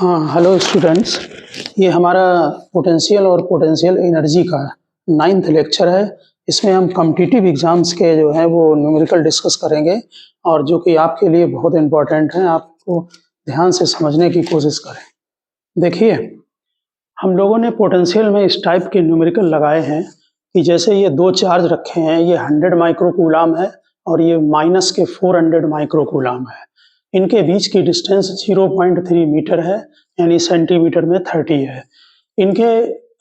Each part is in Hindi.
हाँ, हेलो स्टूडेंट्स। ये हमारा पोटेंशियल और पोटेंशियल एनर्जी का 9th लेक्चर है। इसमें हम कॉम्पिटिटिव एग्जाम्स के जो हैं वो न्यूमेरिकल डिस्कस करेंगे और जो कि आपके लिए बहुत इम्पोर्टेंट हैं। आपको ध्यान से समझने की कोशिश करें। देखिए, हम लोगों ने पोटेंशियल में इस टाइप के न्यूमेरिकल लगाए हैं कि जैसे ये दो चार्ज रखे हैं, ये 100 माइक्रोकूलाम है और ये माइनस के 400 माइक्रोकूलाम है। इनके बीच की डिस्टेंस 0.3 मीटर है, यानी सेंटीमीटर में 30 है। इनके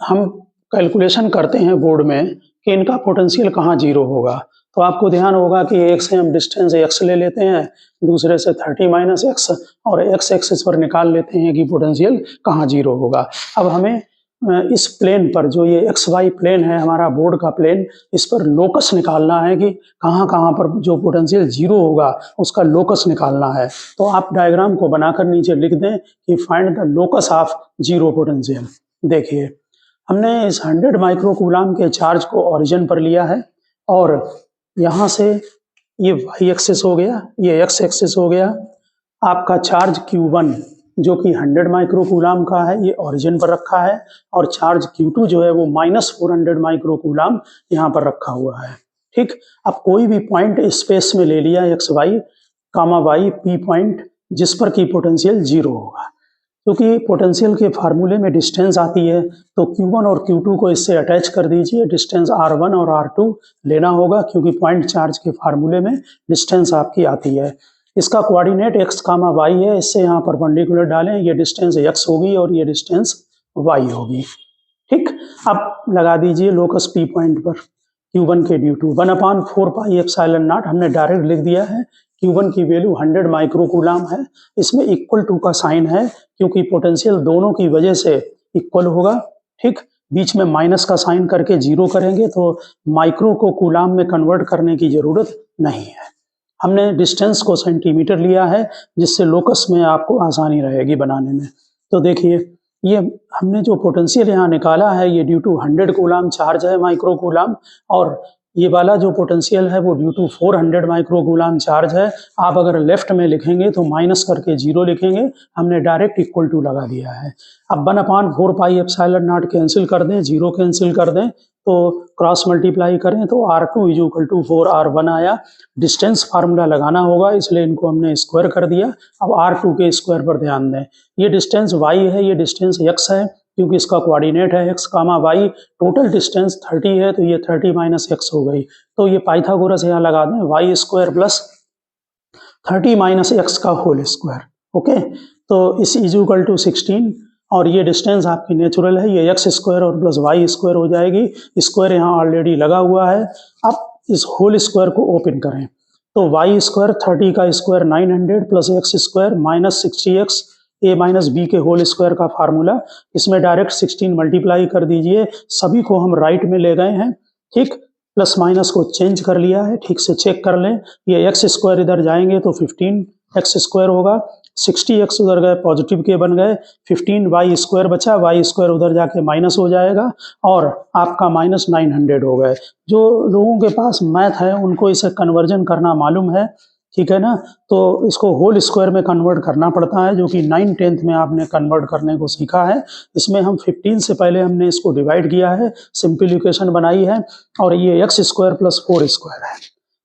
हम कैलकुलेशन करते हैं बोर्ड में कि इनका पोटेंशियल कहाँ जीरो होगा। तो आपको ध्यान होगा कि एक से हम डिस्टेंस x ले लेते हैं, दूसरे से 30 माइनस एक्स और x एक्सिस पर निकाल लेते हैं कि पोटेंशियल कहाँ जीरो होगा। अब हमें इस प्लेन पर जो ये एक्स वाई प्लेन है, हमारा बोर्ड का प्लेन, इस पर लोकस निकालना है कि कहाँ कहाँ पर जो पोटेंशियल जीरो होगा उसका लोकस निकालना है। तो आप डायग्राम को बनाकर नीचे लिख दें कि find the locus of zero potential. देखिए, हमने इस 100 माइक्रोकूलाम के चार्ज को ओरिजिन पर लिया है और यहाँ से ये वाई एक्सिस हो गया, ये एक्स एक्सिस हो गया। आपका चार्ज Q1 जो कि 100 माइक्रोकूलाम का है, ये ओरिजिन पर रखा है और चार्ज Q2 जो है वो -400 माइक्रोकूलाम यहाँ पर रखा हुआ है। ठीक, अब कोई भी पॉइंट स्पेस में ले लिया x Y comma y P point, जिस पर की पोटेंशियल जीरो होगा। क्योंकि पोटेंशियल के फार्मूले में डिस्टेंस आती है, तो Q1 और Q2 को इससे अटैच कर दीजिए। डिस्टेंस R1 और R2 लेना होगा क्योंकि पॉइंट चार्ज के फार्मूले में डिस्टेंस आपकी आती है। इसका कोऑर्डिनेट x कामा y है, इससे यहाँ परपेंडिकुलर डालें, ये डिस्टेंस x होगी और ये डिस्टेंस y होगी। ठीक, अब लगा दीजिए लोकस P पॉइंट पर Q1 के due to 1/4 pi epsilon naught. हमने डायरेक्ट लिख दिया है। Q1 की वैल्यू 100 माइक्रोकूलाम है। इसमें इक्वल टू का साइन है क्योंकि पोटेंशियल दोनों की वजह से इक्वल होगा। ठीक, बीच में माइनस का साइन करके जीरो करेंगे तो माइक्रो को कूलाम में कन्वर्ट करने की जरूरत नहीं है। हमने डिस्टेंस को सेंटीमीटर लिया है जिससे लोकस में आपको आसानी रहेगी बनाने में। तो देखिए, ये हमने जो पोटेंशियल यहाँ निकाला है ये ड्यू टू 100 कूलाम चार्ज है माइक्रोकूलाम, और ये वाला जो पोटेंशियल है वो ड्यू टू 400 माइक्रोकूलाम चार्ज है। आप अगर लेफ्ट में लिखेंगे तो माइनस करके जीरो लिखेंगे, हमने डायरेक्ट इक्वल टू लगा दिया है। अब 1/4 पाई एप्सिलॉन नॉट कैंसिल कर दें, जीरो कैंसिल कर दें तो क्रॉस मल्टीप्लाई करें तो R2 = 4R1 आया। डिस्टेंस फार्मूला लगाना होगा इसलिए इनको हमने स्क्वायर कर दिया। अब R2 के स्क्वायर पर ध्यान दें। ये डिस्टेंस y है, ये डिस्टेंस x है क्योंकि इसका कोऑर्डिनेट है x कामा y। टोटल डिस्टेंस 30 है तो ये 30 माइनस x हो गई। तो ये पाइथागोरस यहाँ लगा दें, y square plus 30 minus x का होल स्क्वायर। ओके, तो इस = 16 और ये डिस्टेंस आपकी नेचुरल है, ये x स्क्वायर और प्लस y स्क्वायर हो जाएगी। स्क्वायर यहाँ ऑलरेडी लगा हुआ है। अब इस होल स्क्वायर को ओपन करें तो y स्क्वायर 30 का square 900 plus x square minus 60x a minus b के होल स्क्वायर का फार्मूला। इसमें डायरेक्ट 16 मल्टीप्लाई कर दीजिए। सभी को हम राइट में ले गए हैं। ठीक, प्लस माइनस को चेंज कर लिया है, ठीक से चेक कर लें। ये एक्स स्क्वायर इधर जाएंगे तो 15x स्क्वायर होगा, 60x उधर गए पॉजिटिव के बन गए, 15y स्क्वायर बचा, y स्क्वायर उधर जाके माइनस हो जाएगा और आपका माइनस 900 हो गए। जो लोगों के पास मैथ है उनको इसे कन्वर्जन करना मालूम है, ठीक है ना। तो इसको होल स्क्वायर में कन्वर्ट करना पड़ता है जो कि 9/10 में आपने कन्वर्ट करने को सीखा है। इसमें हम 15 से पहले हमने इसको डिवाइड किया है, सिंपलीफिकेशन बनाई है और ये x स्क्वायर प्लस 4 स्क्वायर है,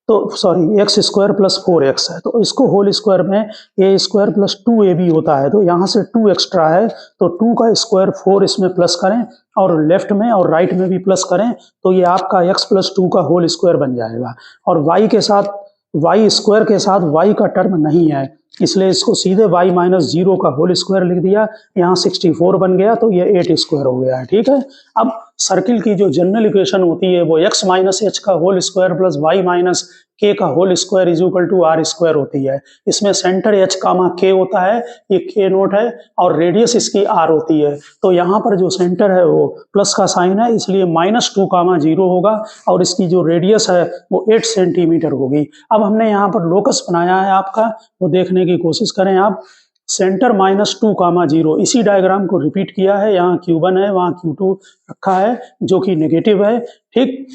तो sorry x square plus 4x है। तो इसको होल स्क्वायर में a स्क्वायर प्लस 2ab होता है, तो यहाँ से 2 एक्स्ट्रा है तो 2 का स्क्वायर 4 इसमें प्लस करें और लेफ्ट में और राइट में भी प्लस करें तो ये आपका x प्लस 2 का होल स्क्वायर बन जाएगा। और y के साथ y स्क्वायर के साथ y का टर्म नहीं है इसलिए इसको सीधे y माइनस 0 का होल स्क्वायर लिख दिया। यहाँ 64 बन गया तो ये 8 स्क्वायर हो गया है। ठीक है, अब सर्किल की जो जनरल इक्वेशन होती है वो x माइनस h का whole square plus y minus k का होल स्क्वायर = r स्क्वायर होती है। इसमें सेंटर h कामा k होता है, ये k नोट है और रेडियस इसकी r होती है। तो यहाँ पर जो सेंटर है वो प्लस का साइन है इसलिए -2, 0 होगा और इसकी जो रेडियस है वो 8 सेंटीमीटर होगी। अब हमने यहाँ पर लोकस बनाया है आपका, वो देखने की कोशिश करें आप। सेंटर -2, 0, इसी डायग्राम को रिपीट किया है। यहाँ Q1 है, वहाँ Q2 रखा है जो कि नेगेटिव है। ठीक,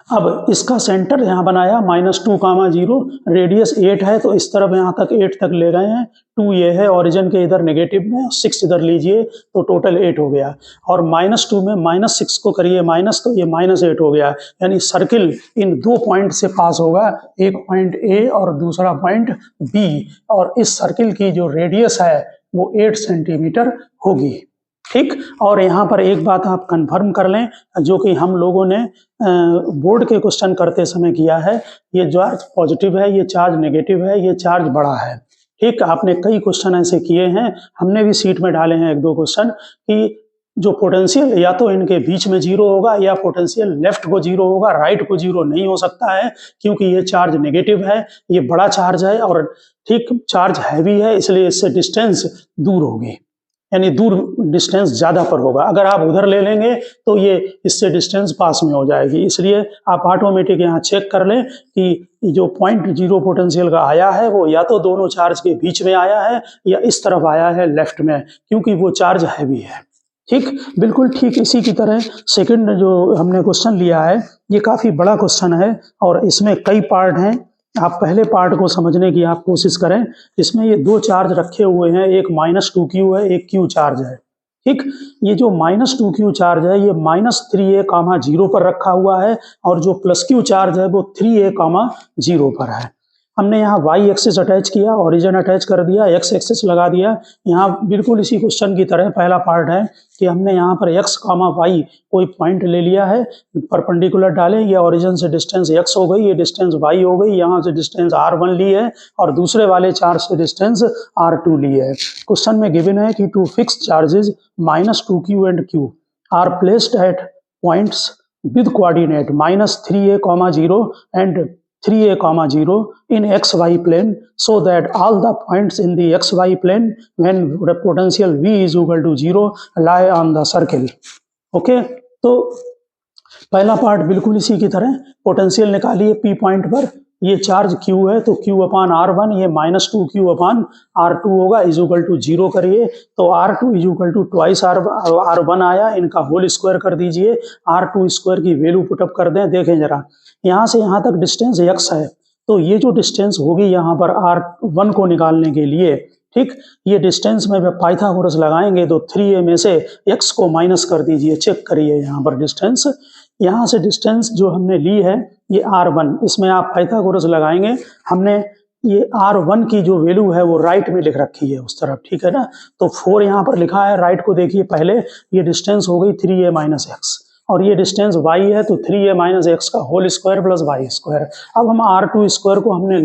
अब इसका सेंटर यहाँ बनाया -2, 0, रेडियस 8 है तो इस तरफ यहाँ तक 8 तक ले गए हैं। 2 ये है, ओरिजिन के इधर नेगेटिव में, 6 इधर लीजिए तो टोटल 8 हो गया। और -2 में -6 को करिए माइनस तो ये -8 हो गया। यानी सर्किल इन 2 पॉइंट से पास होगा, एक पॉइंट ए और दूसरा पॉइंट बी, और इस सर्किल की जो रेडियस है वो 8 सेंटीमीटर होगी। ठीक, और यहाँ पर एक बात आप कंफर्म कर लें, जो कि हम लोगों ने बोर्ड के क्वेश्चन करते समय किया है, ये चार्ज पॉजिटिव है, ये चार्ज नेगेटिव है, ये चार्ज बड़ा है। ठीक, आपने कई क्वेश्चन ऐसे किए हैं, हमने भी सीट में डाले हैं 1-2 क्वेश्चन कि जो पोटेंशियल या तो इनके बीच में 0 होगा, या पोटेंशियल लेफ्ट को 0 होगा, राइट को 0 नहीं हो सकता है, क्योंकि ये चार्ज नेगेटिव है, ये बड़ा चार्ज है, और ठीक चार्ज हैवी है, इसलिए इससे डिस्टेंस दूर होगी, यानी दूर डिस्टेंस ज़्यादा पर होगा। अगर आप उधर ले लेंगे तो ये इससे डिस्टेंस पास में हो जाएगी। इसलिए आप ऑटोमेटिक यहाँ चेक कर लें कि जो 0.0 पोटेंशियल का आया है वो या तो दोनों चार्ज के बीच में आया है या इस तरफ आया है लेफ्ट में, क्योंकि वो चार्ज हैवी है। ठीक, बिल्कुल ठीक इसी की तरह सेकंड जो हमने क्वेश्चन लिया है, ये काफ़ी बड़ा क्वेश्चन है और इसमें कई पार्ट हैं। आप पहले पार्ट को समझने की आप कोशिश करें। इसमें ये 2 चार्ज रखे हुए हैं, एक -2q है, एक q चार्ज है। ठीक, ये जो -2q चार्ज है ये -3a, 0 पर रखा हुआ है, और जो +q चार्ज है वो 3a, 0 पर है। हमने यहाँ y एक्सिस अटैच किया, ओरिजिन अटैच कर दिया, x एक्सिस लगा दिया। यहाँ बिल्कुल इसी क्वेश्चन की तरह पहला पार्ट है कि हमने यहाँ पर x, y कोई पॉइंट ले लिया है, परपेंडिकुलर डाले, ये ओरिजिन से डिस्टेंस x हो गई, ये डिस्टेंस y हो गई, यहाँ से डिस्टेंस r1 ली है, और दूसरे वाले चार्ज से डिस्टेंस r2 ली है। क्वेश्चन में गिवन है कि 2 fixed charges -2q and q are placed at points with coordinate -3a, 0 and 3a, 0 in xy plane, so that all the points in the xy plane when the potential v is equal to 0 lie on the circle. Okay, तो पहला पार्ट बिल्कुल इसी की तरह, पोटेंशियल निकालिए p पॉइंट पर, ये चार्ज q है तो q/r1, ये -2q/r2 होगा, इज इक्वल टू 0 करिए तो r2 is equal to twice r1 आया, इनका होल स्क्वायर कर दीजिए, r2 स्क्वायर की वैल्यू पुटअप कर दें। देखें जरा, यहाँ से यहाँ तक डिस्टेंस x है, तो ये जो डिस्टेंस होगी यहाँ पर r1 को निकालने के लिए, ठीक, ये डिस्टेंस में पाइथागोरस लगाएंगे तो 3a में से x को माइनस कर दीजिए। चेक करिए यहाँ पर डिस्टेंस, यहाँ से डिस्टेंस जो हमने ली है ये r1, इसमें आप पाइथागोरस लगाएंगे। हमने ये r1 की जो वैल्यू है वो राइट में लिख रखी है उस तरफ, ठीक है ना, तो 4 यहाँ पर लिखा है, राइट को देखिए पहले, ये डिस्टेंस हो गई 3a - x, और ये डिस्टेंस y है तो 3a - x का whole square plus y square. अब हम r2 स्क्वायर को हमने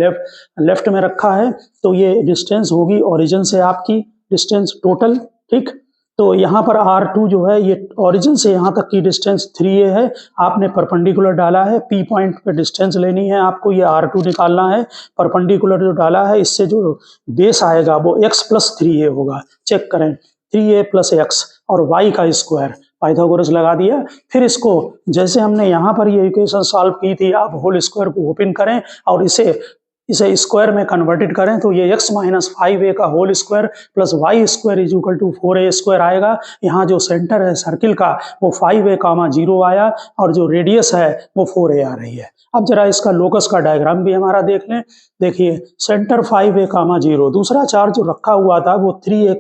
लेफ्ट में रखा है, तो ये डिस्टेंस होगी ओरिजिन से आपकी डिस्टेंस टोटल। ठीक, तो यहाँ पर r2 जो है ये ओरिजिन से यहाँ तक की डिस्टेंस 3a है, आपने परपेंडिकुलर डाला है, p पॉइंट पे डिस्टेंस लेनी है आपको, ये r2 निकालना है। परपेंडिकुलर जो डाला है इससे जो बेस आएगा वो x + 3a होगा। चेक करें, 3a + x और y का स्क्वायर, पाइथागोरस लगा दिया। फिर इसको जैसे हमने यहाँ पर ये इक्वेशन सॉल्व की थी, आप होल स्क्वायर को ओपन करें और इसे स्क्वायर में कन्वर्टेड करें तो ये x - 5a का whole square plus y square is equal to 4a square आएगा। यहाँ जो सेंटर है सर्किल का वो 5a, 0 आया, और जो रेडियस है वो 4a आ रही है। अब जरा इसका लोकस का डायग्राम भी हमारा देख लें। देखिए, सेंटर 5a, 0, दूसरा चार्ज जो रखा हुआ था वो 3a,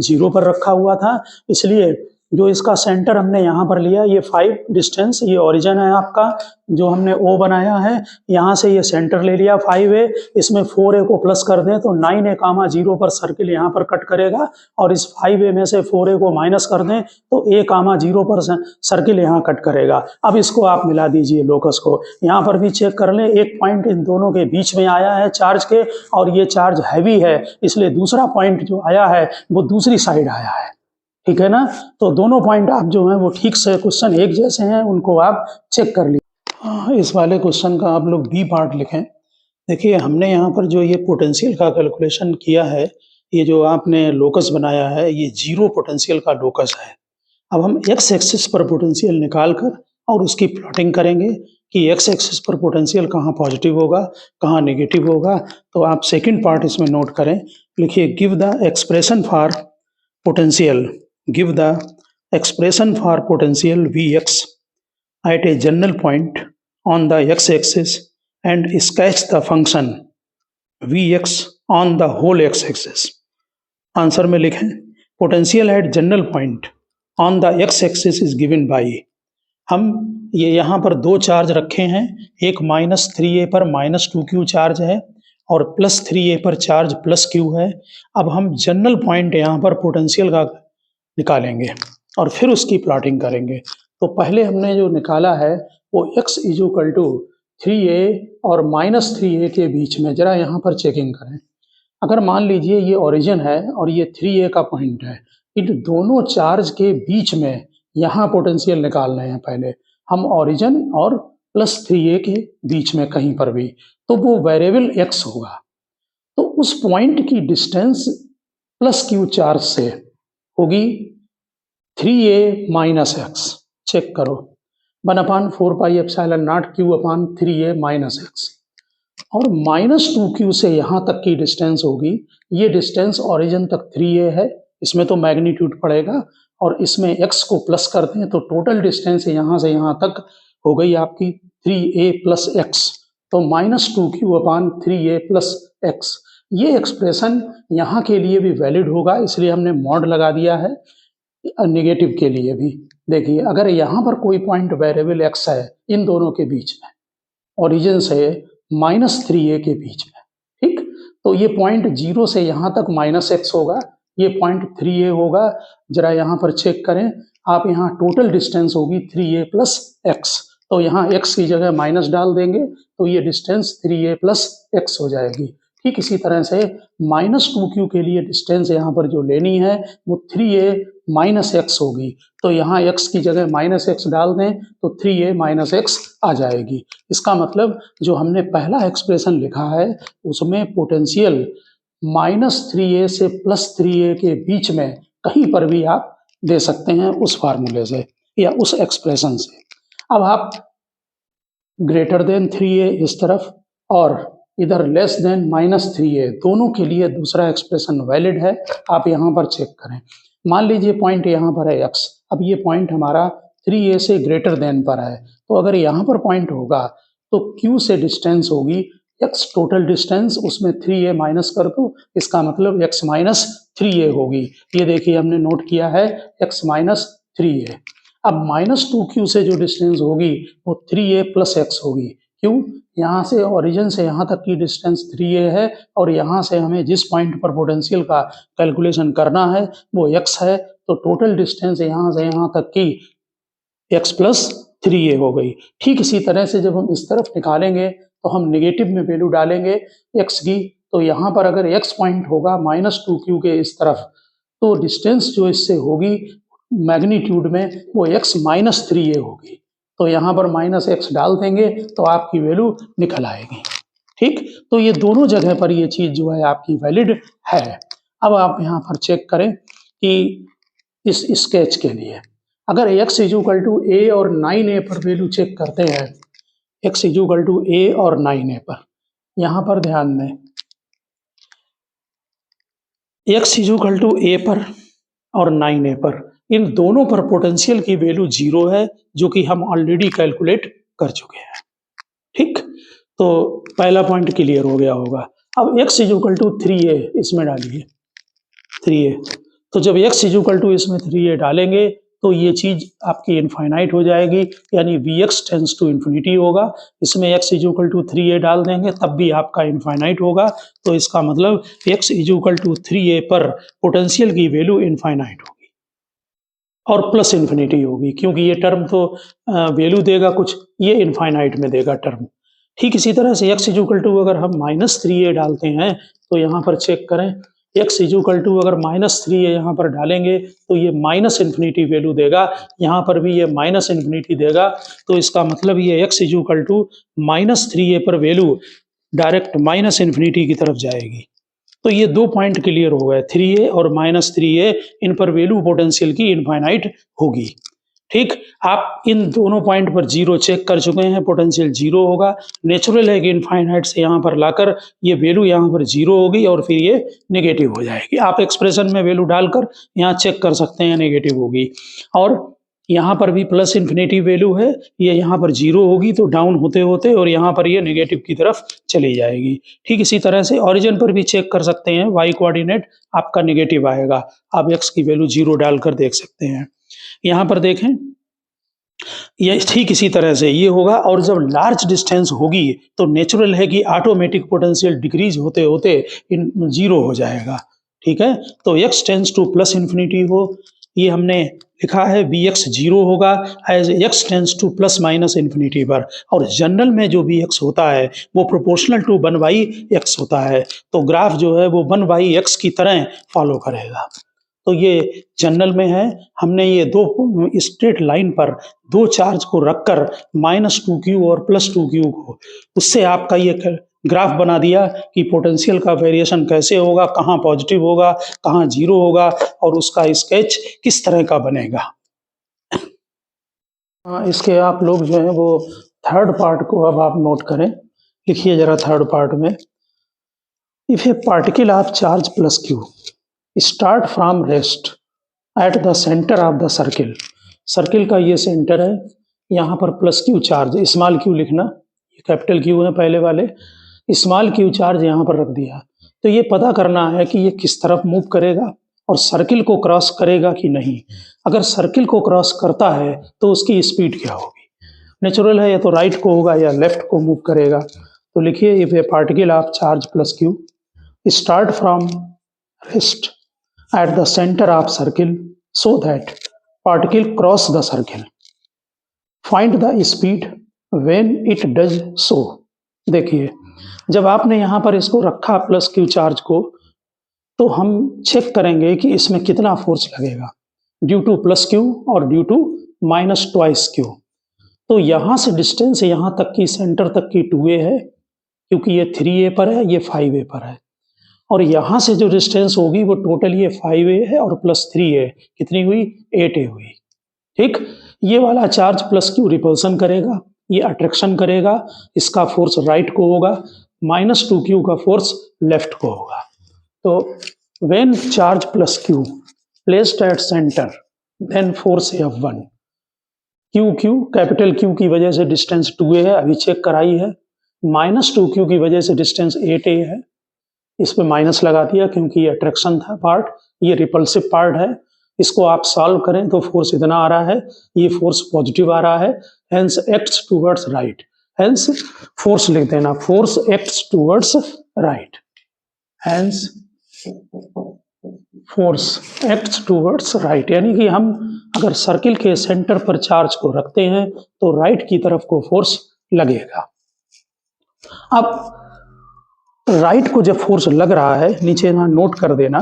0 पर रखा हुआ था, इसलिए जो इसका सेंटर हमने यहाँ पर लिया, ये 5 डिस्टेंस, ये ओरिजिन है आपका जो हमने O बनाया है, यहाँ से ये सेंटर ले लिया 5a, इसमें 4a को प्लस कर दें तो 9a, 0 पर सर्किल यहाँ पर कट करेगा, और इस 5a में से 4a को माइनस कर दें तो a, 0 पर सर्किल यहाँ कट करेगा। अब इसको आप मिला दीजिए लोकस को, यहाँ पर भी चेक कर लें, एक पॉइंट इन दोनों के बीच में आया है चार्ज के, और ये चार्ज हैवी है, इसलिए दूसरा पॉइंट जो आया है वो दूसरी साइड आया है। ठीक है ना, तो दोनों पॉइंट आप जो हैं वो ठीक से, क्वेश्चन एक जैसे हैं, उनको आप चेक कर लीजिए। इस वाले क्वेश्चन का आप लोग बी पार्ट लिखें। देखिए, हमने यहाँ पर जो ये पोटेंशियल का कैलकुलेशन किया है, ये जो आपने लोकस बनाया है ये 0 पोटेंशियल का लोकस है। अब हम x एक्सिस पर पोटेंशियल निकाल कर और उसकी प्लॉटिंग करेंगे कि x एक्सिस पर पोटेंशियल कहाँ पॉजिटिव होगा, कहाँ नेगेटिव होगा। तो आप सेकेंड पार्ट इसमें नोट करें, लिखिए, give the expression for potential, give the expression for potential Vx at a general point on the x-axis and sketch the function Vx on the whole x-axis. Answer में लिखें potential at general point on the x-axis is given by, हम ये यहाँ पर दो चार्ज रखे हैं, एक -3a पर -2q चार्ज है और +3a पर चार्ज +q है। अब हम जनरल पॉइंट यहाँ पर पोटेंशियल का निकालेंगे और फिर उसकी प्लॉटिंग करेंगे। तो पहले हमने जो निकाला है वो x = 3a और -3a के बीच में, जरा यहाँ पर चेकिंग करें। अगर मान लीजिए ये ओरिजिन है और ये 3a का पॉइंट है, इन दोनों चार्ज के बीच में यहाँ पोटेंशियल निकाल रहे हैं। पहले हम ओरिजिन और +3a के बीच में कहीं पर भी, तो वो वेरिएबल x होगा। तो उस पॉइंट की डिस्टेंस +q चार्ज से होगी 3a - x। चेक करो 1/4πε0 q/3a - x और -2q से यहाँ तक की डिस्टेंस होगी। ये डिस्टेंस ओरिजिन तक 3a है, इसमें तो मैग्नीट्यूड पड़ेगा और इसमें x को प्लस कर दें तो टोटल डिस्टेंस यहाँ से यहाँ तक हो गई आपकी 3a + x, तो -2q/3a + x। ये एक्सप्रेशन यहाँ के लिए भी वैलिड होगा, इसलिए हमने मॉड लगा दिया है नेगेटिव के लिए भी। देखिए अगर यहाँ पर कोई पॉइंट वेरिएबल x है इन दोनों के बीच में, ओरिजिन से -3a के बीच में, ठीक, तो ये पॉइंट 0 से यहाँ तक -x होगा, ये पॉइंट 3a होगा। जरा यहाँ पर चेक करें आप, यहाँ टोटल डिस्टेंस होगी 3a + x, तो यहाँ x की जगह माइनस डाल देंगे तो ये डिस्टेंस 3a + x हो जाएगी। ठीक इसी तरह से -2q के लिए डिस्टेंस यहाँ पर जो लेनी है वो 3a - x होगी, तो यहाँ x की जगह -x डाल दें तो 3a - x आ जाएगी। इसका मतलब जो हमने पहला एक्सप्रेशन लिखा है उसमें पोटेंशियल -3a से +3a के बीच में कहीं पर भी आप दे सकते हैं उस फार्मूले से या उस एक्सप्रेशन से। अब आप >3a इस तरफ और इधर <-3a, दोनों के लिए दूसरा एक्सप्रेशन वैलिड है। आप यहाँ पर चेक करें, मान लीजिए पॉइंट यहाँ पर है x, अब ये पॉइंट हमारा 3a से ग्रेटर पर है, तो अगर यहाँ पर पॉइंट होगा तो q से डिस्टेंस होगी x टोटल डिस्टेंस, उसमें 3a माइनस कर दो, इसका मतलब x - 3a होगी। ये देखिए हमने नोट किया है x - 3a। अब -2q से जो डिस्टेंस होगी वो 3a + x होगी। क्यों? यहाँ से ओरिजिन से यहाँ तक की डिस्टेंस 3a है और यहाँ से हमें जिस पॉइंट पर पोटेंशियल का कैलकुलेशन करना है वो x है, तो टोटल डिस्टेंस यहाँ से यहाँ तक की x + 3a हो गई। ठीक इसी तरह से जब हम इस तरफ निकालेंगे तो हम नेगेटिव में वैल्यू डालेंगे x की, तो यहाँ पर अगर x पॉइंट होगा -2q के इस तरफ, तो डिस्टेंस जो इससे होगी मैग्नीट्यूड में वो x - 3a होगी, तो यहाँ पर -x डाल देंगे तो आपकी वैल्यू निकल आएगी। ठीक, तो ये दोनों जगह पर ये चीज़ जो है आपकी वैलिड है। अब आप यहाँ पर चेक करें कि इस स्केच के लिए अगर x = a और 9a पर वैल्यू चेक करते हैं, x = a और 9a पर, यहाँ पर ध्यान दें x = a पर और 9a पर, इन दोनों पर पोटेंशियल की वैल्यू 0 है, जो कि हम ऑलरेडी कैलकुलेट कर चुके हैं। ठीक, तो पहला पॉइंट क्लियर हो गया होगा। अब x = 3a इसमें डालिए 3a, तो जब x = इसमें 3a डालेंगे तो ये चीज़ आपकी इनफाइनाइट हो जाएगी, यानी Vx टेंड्स टू इन्फिनिटी होगा। इसमें x = 3a डाल देंगे तब भी आपका इनफाइनाइट होगा, तो इसका मतलब x = 3a पर पोटेंशियल की वैल्यू इनफाइनाइट होगी और प्लस इन्फिनिटी होगी, क्योंकि ये टर्म तो वैल्यू देगा कुछ, ये इनफाइनाइट में देगा टर्म। ठीक इसी तरह से x = अगर हम -3a डालते हैं तो यहाँ पर चेक करें, x = अगर -3a यहाँ पर डालेंगे तो ये -इन्फिनिटी वैल्यू देगा, यहाँ पर भी ये -इन्फिनिटी देगा, तो इसका मतलब ये x = -3a पर वैल्यू डायरेक्ट -इन्फिनिटी की तरफ जाएगी। तो ये दो पॉइंट क्लियर हो गए, 3a और -3a, इन पर वैल्यू पोटेंशियल की इनफाइनाइट होगी। ठीक, आप इन दोनों पॉइंट पर 0 चेक कर चुके हैं, पोटेंशियल 0 होगा। नेचुरल है कि इनफाइनाइट से यहाँ पर लाकर ये वैल्यू यहाँ पर 0 होगी और फिर ये नेगेटिव हो जाएगी। आप एक्सप्रेशन में वैल्यू डालकर यहाँ चेक कर सकते हैं नेगेटिव होगी। और यहाँ पर भी प्लस इन्फिनिटी वैल्यू है, ये यहाँ पर 0 होगी तो डाउन होते होते और यहाँ पर ये नेगेटिव की तरफ चली जाएगी। ठीक इसी तरह से ओरिजिन पर भी चेक कर सकते हैं, वाई कोऑर्डिनेट आपका नेगेटिव आएगा, आप एक्स की वैल्यू 0 डालकर देख सकते हैं। यहाँ पर देखें, ये ठीक इसी तरह से ये होगा, और जब लार्ज डिस्टेंस होगी तो नेचुरल है कि ऑटोमेटिक पोटेंशियल डिक्रीज होते होते 0 हो जाएगा। ठीक है, तो x tends to plus infinity हो, ये हमने लिखा है Vx 0 होगा as x tends to plus minus infinity पर, और जनरल में जो Vx होता है वो प्रोपोर्शनल टू 1/x होता है, तो ग्राफ जो है वो 1/x की तरह फॉलो करेगा। तो ये जनरल में है, हमने ये दो स्ट्रेट लाइन पर दो चार्ज को रखकर -2q और +2q को, उससे आपका ये ग्राफ बना दिया कि पोटेंशियल का वेरिएशन कैसे होगा, कहाँ पॉजिटिव होगा, कहाँ 0 होगा, और उसका स्केच किस तरह का बनेगा। इसके आप लोग जो है वो थर्ड पार्ट को अब आप नोट करें, लिखिए जरा थर्ड पार्ट में, if A particle of charge +q start from rest at the centre of the circle, circle का ये सेंटर है, यहाँ पर +q चार्ज, स्मॉल q लिखना, ये कैपिटल Q है पहले वाले, स्मॉल q चार्ज यहाँ पर रख दिया, तो ये पता करना है कि ये किस तरफ मूव करेगा और सर्किल को क्रॉस करेगा कि नहीं। अगर सर्किल को क्रॉस करता है तो उसकी स्पीड क्या होगी, नेचुरल है या तो राइट को होगा या लेफ्ट को मूव करेगा। तो लिखिए, if A particle of charge +q start from rest at the center of circle so that particle cross the circle, find the speed when it does so। देखिए, जब आपने यहाँ पर इसको रखा +q चार्ज को, तो हम चेक करेंगे कि इसमें कितना फोर्स लगेगा ड्यू टू +q और ड्यू टू -2q। तो यहाँ से डिस्टेंस यहाँ तक की सेंटर तक की 2a है, क्योंकि ये 3a पर है, ये 5a पर है, और यहाँ से जो डिस्टेंस होगी वो टोटल ये 5a है और +3a, कितनी हुई, 8a हुई। ठीक, ये वाला चार्ज +q रिपल्सन करेगा, ये अट्रैक्शन करेगा, इसका फोर्स राइट को होगा, -2q का फोर्स लेफ्ट को होगा। तो when charge +q placed at centre then force F1, q capital Q की वजह से डिस्टेंस 2a है, अभी चेक कराई है, -2q की वजह से डिस्टेंस 8a है, इस पे माइनस लगा दिया क्योंकि ये अट्रैक्शन था पार्ट, ये रिपल्सिव पार्ट है, इसको आप सॉल्व करें तो फोर्स इतना आ रहा है, ये फोर्स पॉजिटिव आ रहा है, hence acts towards right, hence force लिख देना, force acts towards right, hence force acts towards right, यानी कि हम अगर सर्किल के सेंटर पर चार्ज को रखते हैं तो राइट की तरफ को फोर्स लगेगा। अब राइट को जब फोर्स लग रहा है, नीचे यहाँ नोट कर देना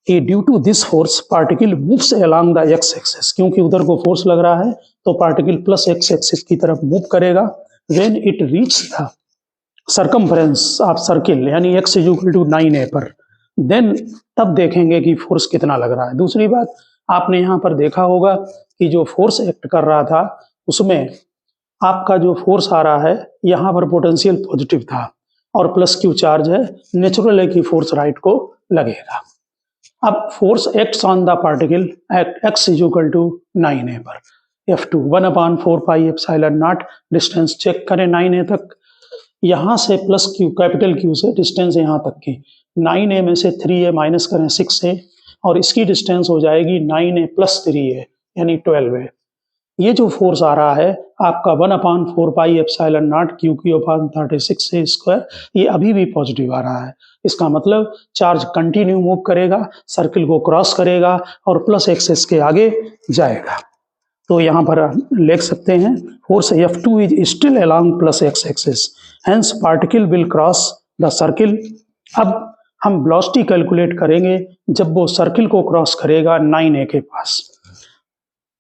कि due to this force particle moves along the x axis, क्योंकि उधर को फोर्स लग रहा है तो पार्टिकल +x एक्सिस की तरफ मूव करेगा। When it reach the circumference of circle, यानी x = 9a पर, देन तब देखेंगे कि फोर्स कितना लग रहा है। दूसरी बात, आपने यहाँ पर देखा होगा कि जो फोर्स एक्ट कर रहा था उसमें आपका जो फोर्स आ रहा है, यहाँ पर पोटेंशियल पॉजिटिव था और +q चार्ज है, नेचुरल है कि फोर्स राइट को लगेगा। अब force acts on the particle at x = 9a पर, F2 1/4πε0, डिस्टेंस चेक करें 9a तक, यहाँ से +q कैपिटल Q से डिस्टेंस यहाँ तक की, 9a में से 3a माइनस करें 6a, और इसकी डिस्टेंस हो जाएगी 9a + 3a यानी 12a। ये जो फोर्स आ रहा है आपका 1/4πε0 Q3/36a², ये अभी भी पॉजिटिव आ रहा है, इसका मतलब चार्ज कंटिन्यू मूव करेगा, सर्किल को क्रॉस करेगा और प्लस एक्सिस के आगे जाएगा। तो यहाँ पर लिख सकते हैं, force F2 is still along +x axis, hence particle will cross the circle. अब हम वेलोसिटी कैलकुलेट करेंगे जब वो सर्किल को क्रॉस करेगा 9a के पास।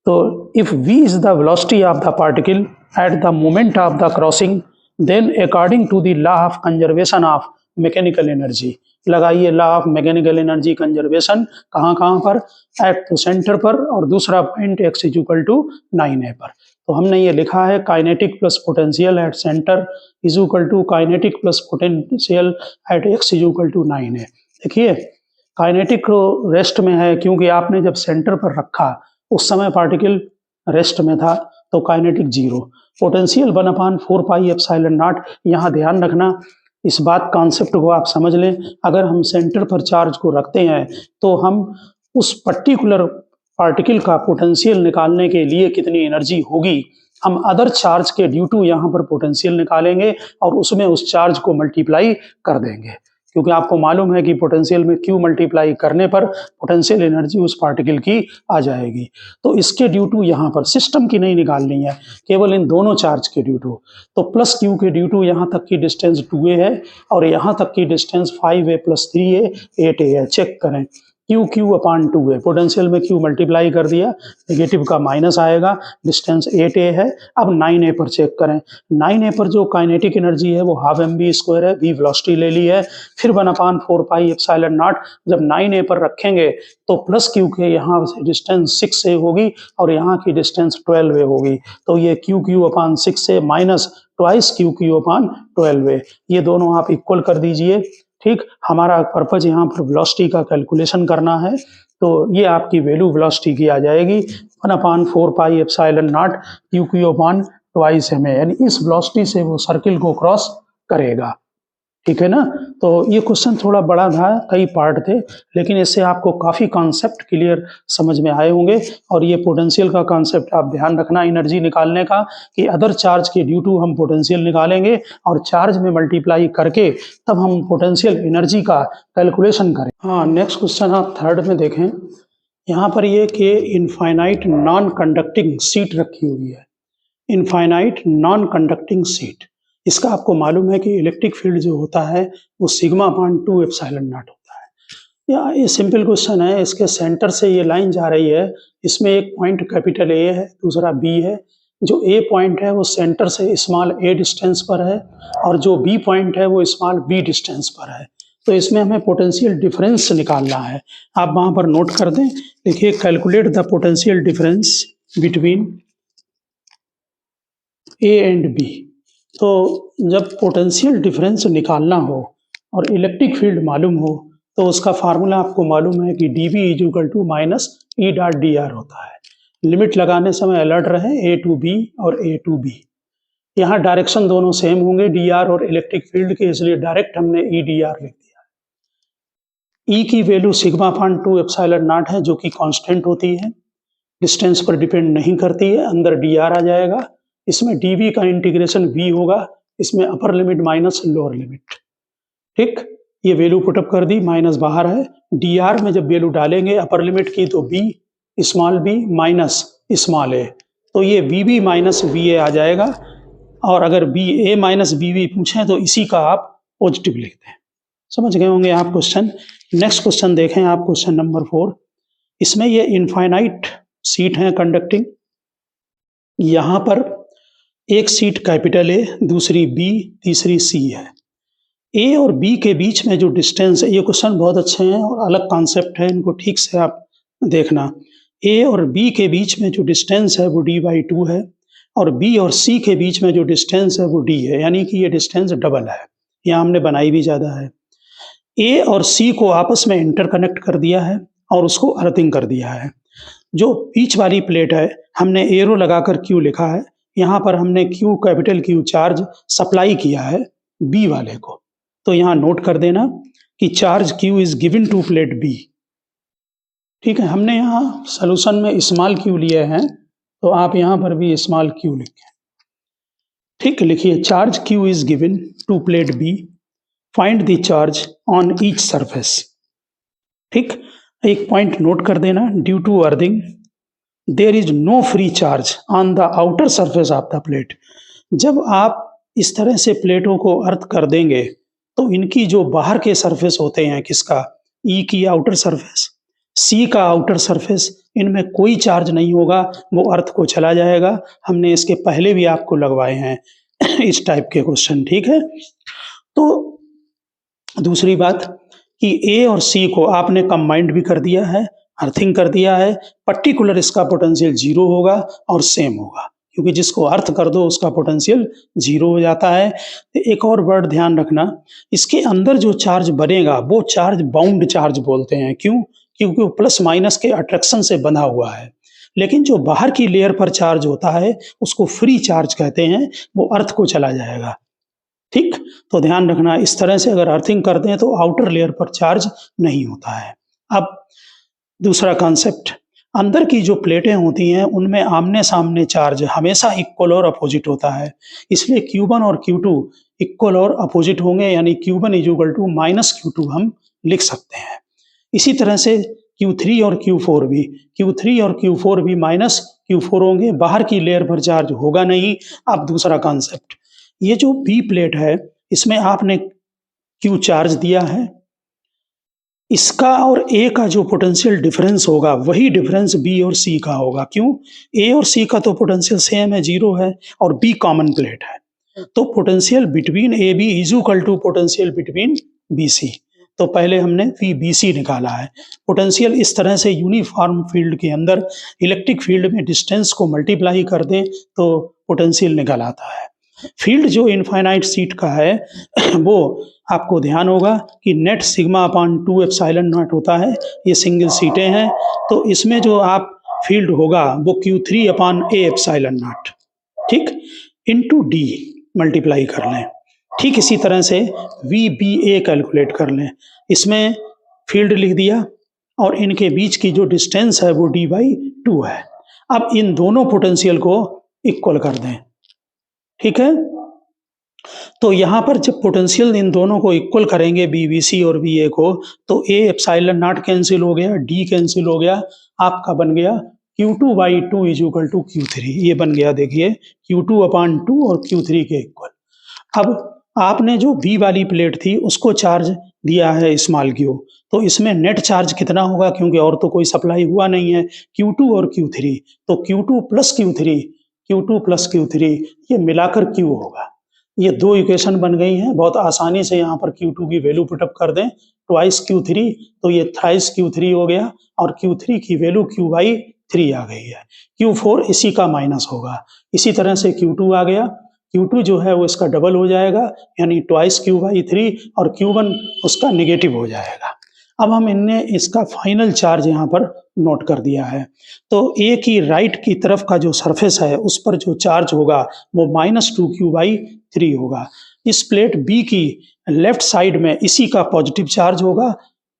तो if v is the velocity of the particle at the moment of the crossing, then according to the law of conservation of mechanical energy, लगाइए law of mechanical energy conservation, कहाँ कहाँ पर, एट द सेंटर पर, और दूसरा पॉइंट x = 9a पर। तो हमने ये लिखा है kinetic plus potential at centre = kinetic plus potential at x = 9a। देखिए, काइनेटिक रेस्ट में है क्योंकि आपने जब सेंटर पर रखा उस समय पार्टिकल रेस्ट में था, तो kinetic zero. Potential 1/4 pi epsilon not. यहाँ ध्यान रखना, इस बात कॉन्सेप्ट को आप समझ लें, अगर हम सेंटर पर चार्ज को रखते हैं तो हम उस पर्टिकुलर पार्टिकल का पोटेंशियल निकालने के लिए कितनी एनर्जी होगी, हम अदर चार्ज के ड्यू टू यहाँ पर पोटेंशियल निकालेंगे और उसमें उस चार्ज को मल्टीप्लाई कर देंगे, क्योंकि आपको मालूम है कि पोटेंशियल में Q मल्टीप्लाई करने पर पोटेंशियल एनर्जी उस पार्टिकल की आ जाएगी। तो इसके ड्यू टू यहाँ पर सिस्टम की नहीं निकालनी है, केवल इन दोनों चार्ज के ड्यू टू। तो प्लस Q के ड्यू टू यहाँ तक की डिस्टेंस 2a है और यहाँ तक की डिस्टेंस 5a + 3a 8a है। चेक करें, Q/2 है, पोटेंशियल में Q मल्टीप्लाई कर दिया, नेगेटिव का माइनस आएगा, डिस्टेंस 8a है। अब 9a पर चेक करें, 9a पर जो काइनेटिक एनर्जी है वो ½ mv² है, v वेलोसिटी ले ली है, फिर 1/4 पाई एप्सिलॉन नॉट। जब 9a पर रखेंगे तो प्लस Q के यहाँ से डिस्टेंस 6a होगी और यहाँ की डिस्टेंस 12a होगी, तो ये Q/6a माइनस ट्वाइस Q/12a, ये दोनों आप इक्वल कर दीजिए। ठीक, हमारा पर्पज यहाँ पर वेलोसिटी का कैलकुलेशन करना है, तो ये आपकी वैल्यू वेलोसिटी की आ जाएगी 1/4 पाई एप्सिलॉन नॉट Q/2ma, यानी इस वेलोसिटी से वो सर्किल को क्रॉस करेगा। ठीक है ना। तो ये क्वेश्चन थोड़ा बड़ा था, कई पार्ट थे, लेकिन इससे आपको काफ़ी कॉन्सेप्ट क्लियर समझ में आए होंगे। और ये पोटेंशियल का कॉन्सेप्ट आप ध्यान रखना एनर्जी निकालने का, कि अदर चार्ज के ड्यू टू हम पोटेंशियल निकालेंगे और चार्ज में मल्टीप्लाई करके तब हम पोटेंशियल एनर्जी का कैलकुलेशन करें। हाँ, नेक्स्ट क्वेश्चन आप थर्ड में देखें, यहाँ पर ये कि इनफाइनाइट नॉन कंडक्टिंग सीट रखी हुई है। इनफाइनाइट नॉन कंडक्टिंग सीट, इसका आपको मालूम है कि इलेक्ट्रिक फील्ड जो होता है वो σ/2 एप्सिलॉन नॉट होता है। या ये सिंपल क्वेश्चन है, इसके सेंटर से ये लाइन जा रही है, इसमें एक पॉइंट कैपिटल A है, दूसरा B है। जो A पॉइंट है वो सेंटर से स्मॉल a डिस्टेंस पर है और जो B पॉइंट है वो स्मॉल b डिस्टेंस पर है। तो इसमें हमें पोटेंशियल डिफरेंस निकालना है। आप वहाँ पर नोट कर दें, देखिए, calculate the potential difference between A and B। तो जब पोटेंशियल डिफरेंस निकालना हो और इलेक्ट्रिक फील्ड मालूम हो तो उसका फार्मूला आपको मालूम है कि dB - E.dr होता है। लिमिट लगाने समय अलर्ट रहे, A to B और A to B। यहाँ डायरेक्शन दोनों सेम होंगे dr और इलेक्ट्रिक फील्ड के, इसलिए डायरेक्ट हमने E.dr लिख दिया। E की वैल्यू σ/2 एप्सिलॉन नॉट है, जो कि कांस्टेंट होती है, डिस्टेंस पर डिपेंड नहीं करती है, अंदर dr आ जाएगा। इसमें dV का इंटीग्रेशन V होगा, इसमें upper limit minus lower limit. ठीक, ये वैल्यू पुटअप कर दी, माइनस बाहर है। dr में जब वैल्यू डालेंगे अपर लिमिट की तो b small b minus small a, तो ये VB - VA आ जाएगा। और अगर BA - BB पूछें तो इसी का आप पॉजिटिव लिखते हैं। समझ गए होंगे आप क्वेश्चन। नेक्स्ट क्वेश्चन देखें आप, क्वेश्चन नंबर 4। इसमें ये इनफाइनाइट सीट है कंडक्टिंग। यहाँ पर एक सीट कैपिटल A, दूसरी B, तीसरी C है। A और B के बीच में जो डिस्टेंस है, ये क्वेश्चन बहुत अच्छे हैं और अलग कॉन्सेप्ट है, इनको ठीक से आप देखना। A और B के बीच में जो डिस्टेंस है वो d/2 है और B और C के बीच में जो डिस्टेंस है वो d है, यानी कि ये डिस्टेंस डबल है। यहाँ हमने बनाई भी ज़्यादा है। A और C को आपस में इंटरकनेक्ट कर दिया है और उसको अर्थिंग कर दिया है। जो बीच वाली प्लेट है, हमने एरो लगाकर Q लिखा है, यहाँ पर हमने Q, capital Q charge supply किया है B वाले को। तो यहाँ नोट कर देना कि charge Q is given to plate B। ठीक है, हमने यहाँ सॉल्यूशन में स्मॉल q लिए हैं, तो आप यहाँ पर भी स्मॉल q लिखें। ठीक, लिखिए, charge Q is given to plate B, find the charge on each surface. ठीक, एक पॉइंट नोट कर देना, due to earthing there is no free charge on the outer surface of the plate. जब आप इस तरह से प्लेटों को अर्थ कर देंगे तो इनकी जो बाहर के सरफेस होते हैं, किसका, E की आउटर सरफेस, C का आउटर सरफेस, इनमें कोई चार्ज नहीं होगा, वो अर्थ को चला जाएगा। हमने इसके पहले भी आपको लगवाए हैं इस टाइप के क्वेश्चन। ठीक है, तो दूसरी बात कि A और C को आपने कंबाइंड भी कर दिया है, अर्थिंग कर दिया है, पर्टिकुलर इसका पोटेंशियल 0 होगा और सेम होगा, क्योंकि जिसको अर्थ कर दो उसका पोटेंशियल 0 हो जाता है। एक और वर्ड ध्यान रखना, इसके अंदर जो चार्ज बनेगा वो चार्ज बाउंड चार्ज बोलते हैं। क्यों? क्योंकि वो प्लस माइनस के अट्रैक्शन से बंधा हुआ है। लेकिन जो बाहर की लेयर पर चार्ज होता है उसको फ्री चार्ज कहते हैं, वो अर्थ को चला जाएगा। ठीक, तो ध्यान रखना, इस तरह से अगर अर्थिंग करते हैं तो आउटर लेयर पर चार्ज नहीं होता है। अब दूसरा कॉन्सेप्ट, अंदर की जो प्लेटें होती हैं उनमें आमने सामने चार्ज हमेशा इक्वल और अपोजिट होता है, इसलिए Q1 और Q2 इक्वल और अपोजिट होंगे, यानी Q1 equal to minus Q2 हम लिख सकते हैं। इसी तरह से Q3 और Q4 भी माइनस Q4 होंगे, बाहर की लेयर पर चार्ज होगा नहीं। अब दूसरा कॉन्सेप्ट, ये जो बी प्लेट है इसमें आपने Q चार्ज दिया है, इसका और ए का जो पोटेंशियल डिफरेंस होगा वही डिफरेंस बी और सी का होगा। क्यों? ए और सी का तो पोटेंशियल सेम है, 0 है, और बी कॉमन प्लेट है, तो potential between A B is equal to potential between B C. तो पहले हमने वी बी सी निकाला है। पोटेंशियल इस तरह से यूनिफॉर्म फील्ड के अंदर इलेक्ट्रिक फील्ड में डिस्टेंस को मल्टीप्लाई कर दें तो पोटेंशियल निकल आता है। फील्ड जो इनफाइनाइट सीट का है वो आपको ध्यान होगा कि net sigma upon 2 epsilon not होता है, ये सिंगल सीटें हैं, तो इसमें जो आप फील्ड होगा वो Q3 upon A epsilon not, ठीक, इनटू डी मल्टीप्लाई कर लें। ठीक इसी तरह से VBA कैलकुलेट कर लें, इसमें फील्ड लिख दिया और इनके बीच की जो डिस्टेंस है वो D/2 है। अब इन दोनों पोटेंशियल को इक्वल कर दें, ठीक है। तो यहाँ पर जब पोटेंशियल इन दोनों को इक्वल करेंगे BBC और VA को, तो A एप्सिलॉन नॉट कैंसिल हो गया, D कैंसिल हो गया, आपका बन गया Q2/2 is equal to Q3। ये बन गया, देखिए Q2/2 और Q3 के इक्वल। अब आपने जो B वाली प्लेट थी उसको चार्ज दिया है स्मॉल q, तो इसमें नेट चार्ज कितना होगा, क्योंकि और तो कोई सप्लाई हुआ नहीं है, Q2 और Q3, तो Q2 प्लस Q3 ये मिलाकर Q होगा। ये दो इक्वेशन बन गई हैं, बहुत आसानी से यहाँ पर Q2 की वैल्यू पुटअप कर दें, ट्वाइस Q3 तो ये थ्राइस Q3 हो गया, और Q3 की वैल्यू Q/3 आ गई है। Q4 इसी का माइनस होगा, इसी तरह से Q2 आ गया, Q2 जो है वो इसका डबल हो जाएगा, यानी ट्वाइस Q/3, और Q1 उसका नेगेटिव हो जाएगा। अब हम इनने इसका फाइनल चार्ज यहाँ पर नोट कर दिया है। तो ए की राइट की तरफ का जो सरफेस है उस पर जो चार्ज होगा वो -2 Q/3 होगा। इस प्लेट बी की लेफ्ट साइड में इसी का पॉजिटिव चार्ज होगा,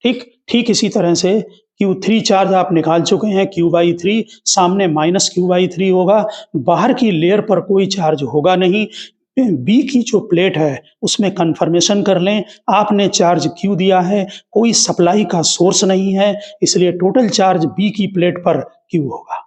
ठीक इसी तरह से Q3 चार्ज आप निकाल चुके हैं, Q/3 सामने -Q/3 होगा, बाहर की लेयर पर कोई चार्ज होगा नहीं। बी की जो प्लेट है उसमें कंफर्मेशन कर लें, आपने चार्ज Q दिया है, कोई सप्लाई का सोर्स नहीं है, इसलिए टोटल चार्ज बी की प्लेट पर Q होगा,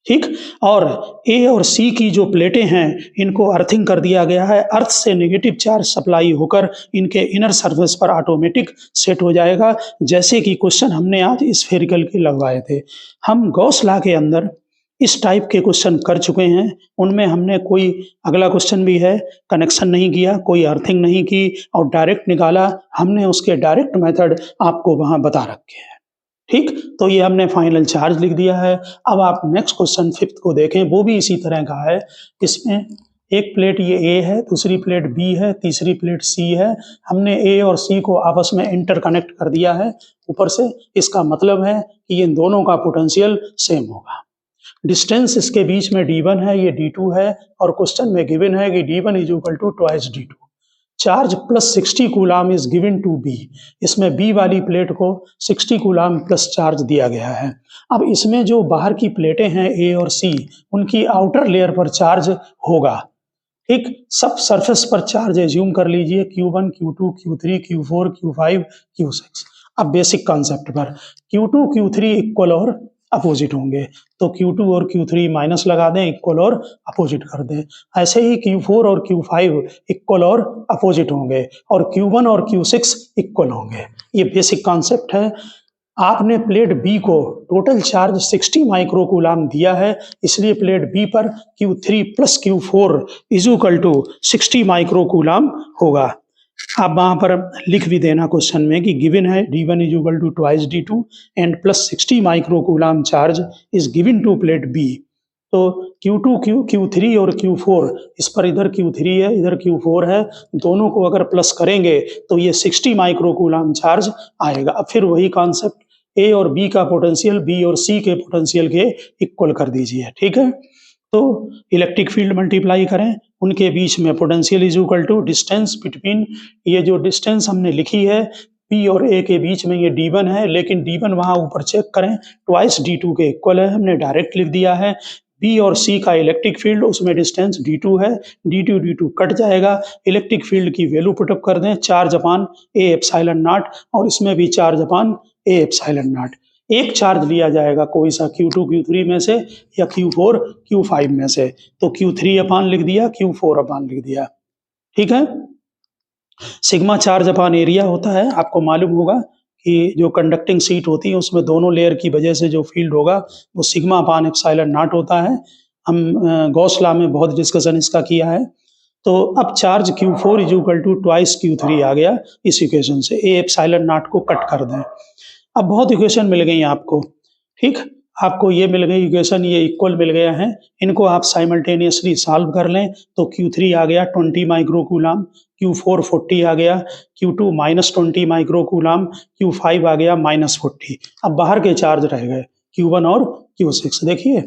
ठीक। और ए और सी की जो प्लेटें हैं इनको अर्थिंग कर दिया गया है, अर्थ से नेगेटिव चार्ज सप्लाई होकर इनके इनर सरफेस पर ऑटोमेटिक सेट हो जाएगा, जैसे कि क्वेश्चन हमने आज स्फेरिकल के लगवाए थे। हम गॉस लॉ के अंदर इस टाइप के क्वेश्चन कर चुके हैं, उनमें हमने कोई, अगला क्वेश्चन भी है, कनेक्शन नहीं किया, कोई अर्थिंग नहीं की और डायरेक्ट निकाला, हमने उसके डायरेक्ट मेथड आपको वहाँ बता रखे हैं, ठीक। तो ये हमने फाइनल चार्ज लिख दिया है। अब आप नेक्स्ट क्वेश्चन 5th को देखें, वो भी इसी तरह का है। इसमें एक प्लेट ये ए है, दूसरी प्लेट बी है, तीसरी प्लेट सी है, हमने ए और सी को आपस में इंटरकनेक्ट कर दिया है ऊपर से, इसका मतलब है कि इन दोनों का पोटेंशियल सेम होगा। डिस्टेंस इसके बीच में D1 है, ये D2 है, और क्वेश्चन में गिवन है कि D1 is equal to twice D2। Charge plus 60 coulomb is given to B, इसमें बी वाली प्लेट को 60 कूलाम प्लस चार्ज दिया गया है। अब इसमें जो बाहर की प्लेटें हैं ए और सी, उनकी आउटर लेयर पर चार्ज होगा, ठीक। सब सरफेस पर चार्ज एज्यूम कर लीजिए, Q1, Q2, Q3, Q4, Q5, Q6। अब बेसिक कॉन्सेप्ट पर, Q2, Q3 इक्वल और अपोजिट होंगे, तो Q2 और Q3 माइनस लगा दें, इक्वल और अपोजिट कर दें। ऐसे ही Q4 और Q5 इक्वल और अपोजिट होंगे, और Q1 और Q6 इक्वल होंगे। ये बेसिक कॉन्सेप्ट है। आपने प्लेट बी को टोटल चार्ज 60 माइक्रो कूलाम दिया है, इसलिए प्लेट बी पर Q3 plus Q4 is equal to 60 micro coulomb होगा। आप वहाँ पर लिख भी देना क्वेश्चन में कि गिवन है D1 is equal to twice D2 and plus 60 micro coulomb charge is given to plate B. तो Q2, Q3 और Q4, इस पर इधर Q3 है, इधर Q4 है, दोनों को अगर प्लस करेंगे तो ये 60 माइक्रो कूलाम चार्ज आएगा। अब फिर वही कॉन्सेप्ट, ए और बी का पोटेंशियल बी और सी के पोटेंशियल के इक्वल कर दीजिए, ठीक है। तो इलेक्ट्रिक फील्ड मल्टीप्लाई करें, उनके बीच में potential is equal to distance between, ये जो डिस्टेंस हमने लिखी है पी और ए के बीच में ये d1 है, लेकिन d1 वहाँ ऊपर चेक करें ट्वाइस d2 के इक्वल है, हमने डायरेक्ट लिख दिया है। बी और सी का इलेक्ट्रिक फील्ड, उसमें डिस्टेंस d2 है, d2 कट जाएगा, इलेक्ट्रिक फील्ड की वैल्यू पुटअप कर दें charge upon A epsilon not, और इसमें भी charge upon A epsilon not. एक चार्ज लिया जाएगा कोई सा Q2 Q3 में से या Q4 Q5 में से, तो Q3 अपान लिख दिया, Q4 अपान लिख दिया, ठीक है। सिग्मा चार्ज अपान एरिया होता है, आपको मालूम होगा कि जो कंडक्टिंग शीट होती है उसमें दोनों लेयर की वजह से जो फील्ड होगा वो सिग्मा अपान एप्सिलॉन नॉट होता है। हम गॉस लॉ में बहुत डिस्कशन इसका किया है। तो अब charge Q4 is equal to twice Q3 आ गया इस इक्वेशन से, ए एप्सिलॉन नॉट को कट कर दें। अब बहुत इक्वेशन मिल गई आपको, ठीक, आपको ये मिल गई इक्वेशन, ये इक्वल मिल गया है, इनको आप साइमल्टेनियसली सॉल्व कर लें तो Q3 आ गया 20 माइक्रोकूलम, Q4 40 आ गया, Q2 -20 माइक्रोकूलम, Q5 आ गया -40। अब बाहर के चार्ज रह गए Q1 और Q6। देखिए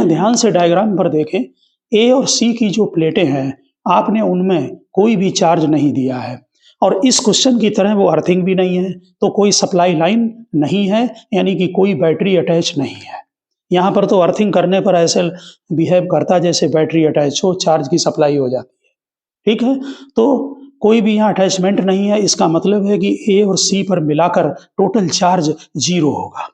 ध्यान से डायग्राम पर देखें, ए और सी की जो प्लेटें हैं आपने उनमें कोई भी चार्ज नहीं दिया है, और इस क्वेश्चन की तरह वो अर्थिंग भी नहीं है, तो कोई सप्लाई लाइन नहीं है, यानी कि कोई बैटरी अटैच नहीं है। यहाँ पर तो अर्थिंग करने पर ऐसे बिहेव करता जैसे बैटरी अटैच हो, चार्ज की सप्लाई हो जाती है, ठीक है। तो कोई भी यहाँ अटैचमेंट नहीं है, इसका मतलब है कि ए और सी पर मिलाकर टोटल चार्ज 0 होगा।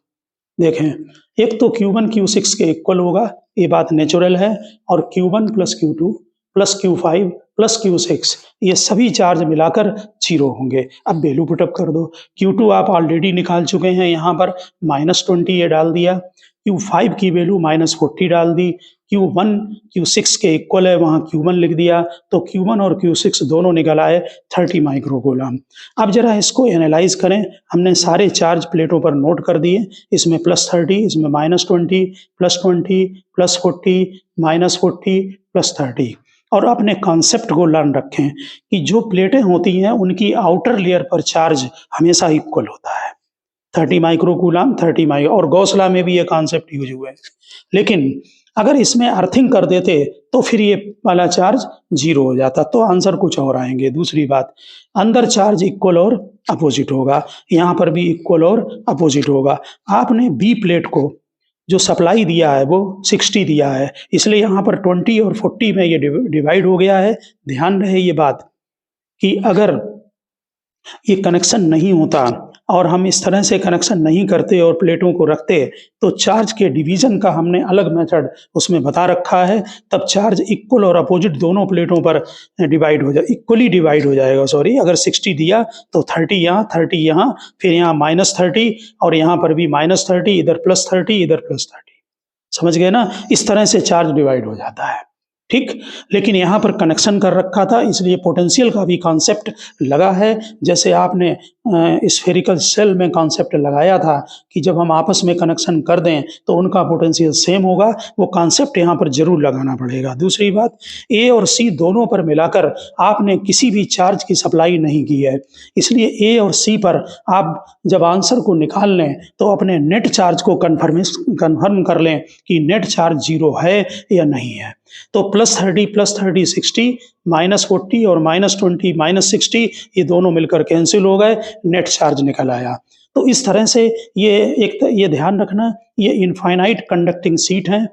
देखें, एक तो Q1 Q6 के इक्वल होगा, ये बात नेचुरल है, और Q1 plus Q2 plus Q5 plus Q6 ये सभी चार्ज मिलाकर 0 होंगे। अब वैल्यू पुटअप कर दो, Q2 आप ऑलरेडी निकाल चुके हैं, यहाँ पर -20 ये डाल दिया, Q5 की वैल्यू -40 डाल दी, Q1 Q6 के इक्वल है, वहाँ Q1 लिख दिया, तो Q1 और Q6 दोनों निकल आए 30 माइक्रोकूलम। अब जरा इसको एनालाइज करें, हमने सारे चार्ज प्लेटों पर नोट कर दिए, इसमें +30, इसमें -20, +20, +40, -40, +30। और अपने कॉन्सेप्ट को लर्न रखें कि जो प्लेटें होती हैं उनकी आउटर लेयर पर चार्ज हमेशा इक्वल होता है, 30 माइक्रोकूलम 30 माइक्रो, और गॉस लॉ में भी ये कॉन्सेप्ट यूज हुए। लेकिन अगर इसमें अर्थिंग कर देते तो फिर ये वाला चार्ज 0 हो जाता, तो आंसर कुछ और आएंगे। दूसरी बात, अंदर चार्ज इक्वल और अपोजिट होगा, यहाँ पर भी इक्वल और अपोजिट होगा। आपने बी प्लेट को जो सप्लाई दिया है वो 60 दिया है, इसलिए यहाँ पर 20 और 40 में ये डिवाइड हो गया है। ध्यान रहे ये बात कि अगर ये कनेक्शन नहीं होता और हम इस तरह से कनेक्शन नहीं करते और प्लेटों को रखते, तो चार्ज के डिवीजन का हमने अलग मेथड उसमें बता रखा है, तब चार्ज इक्वल और अपोजिट दोनों प्लेटों पर डिवाइड हो जाए, इक्वली डिवाइड हो जाएगा। सॉरी, अगर 60 दिया तो 30 यहाँ, 30 यहाँ, फिर यहाँ -30 और यहाँ पर भी -30, इधर +30, इधर +30। समझ गए ना, इस तरह से चार्ज डिवाइड हो जाता है, ठीक। लेकिन यहाँ पर कनेक्शन कर रखा था, इसलिए पोटेंशियल का भी कॉन्सेप्ट लगा है। जैसे आपने स्फेरिकल सेल में कॉन्सेप्ट लगाया था कि जब हम आपस में कनेक्शन कर दें तो उनका पोटेंशियल सेम होगा, वो कॉन्सेप्ट यहाँ पर जरूर लगाना पड़ेगा। दूसरी बात, ए और सी दोनों पर मिलाकर आपने किसी भी चार्ज की सप्लाई नहीं की है, इसलिए ए और सी पर आप जब आंसर को निकाल लें तो अपने नेट चार्ज को कन्फर्म कर लें कि नेट चार्ज 0 है या नहीं है। तो +30 +30 60, -40 और -20 -60 ये दोनों मिलकर कैंसिल हो गए, नेट चार्ज निकल आया। तो इस तरह से ये ध्यान रखना, ये इनफाइनाइट कंडक्टिंग शीट है,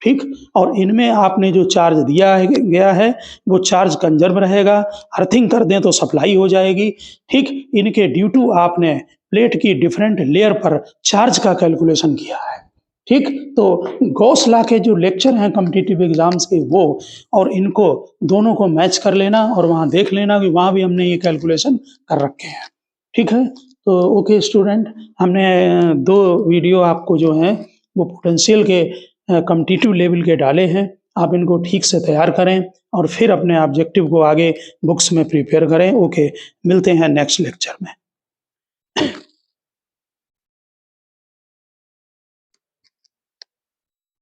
ठीक, और इनमें आपने जो चार्ज दिया गया है वो चार्ज कंजर्व रहेगा, अर्थिंग कर दें तो सप्लाई हो जाएगी, ठीक। इनके ड्यू टू आपने प्लेट की डिफरेंट लेयर पर चार्ज का कैलकुलेशन किया है, ठीक। तो गॉस लॉ के जो लेक्चर हैं कॉम्पिटिटिव एग्जाम्स के वो, और इनको दोनों को मैच कर लेना और वहाँ देख लेना कि वहाँ भी हमने ये कैलकुलेशन कर रखे हैं, ठीक है। तो ओके स्टूडेंट, हमने 2 वीडियो आपको जो हैं वो पोटेंशियल के कॉम्पिटिटिव लेवल के डाले हैं, आप इनको ठीक से तैयार करें और फिर अपने ऑब्जेक्टिव को आगे बुक्स में प्रिपेयर करें। ओके, मिलते हैं नेक्स्ट लेक्चर में।